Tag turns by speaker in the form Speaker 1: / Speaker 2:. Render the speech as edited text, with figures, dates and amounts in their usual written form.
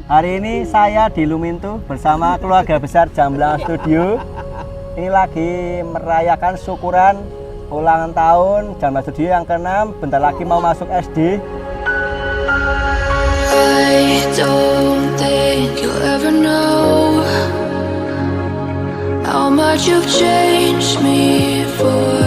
Speaker 1: Hari ini saya di Lumintu bersama keluarga besar Jamblang Studio. Ini lagi merayakan syukuran ulang tahun Jamblang Studio yang ke-6. Bentar lagi mau masuk SD.
Speaker 2: I don't think you'll ever know how much you've changed me for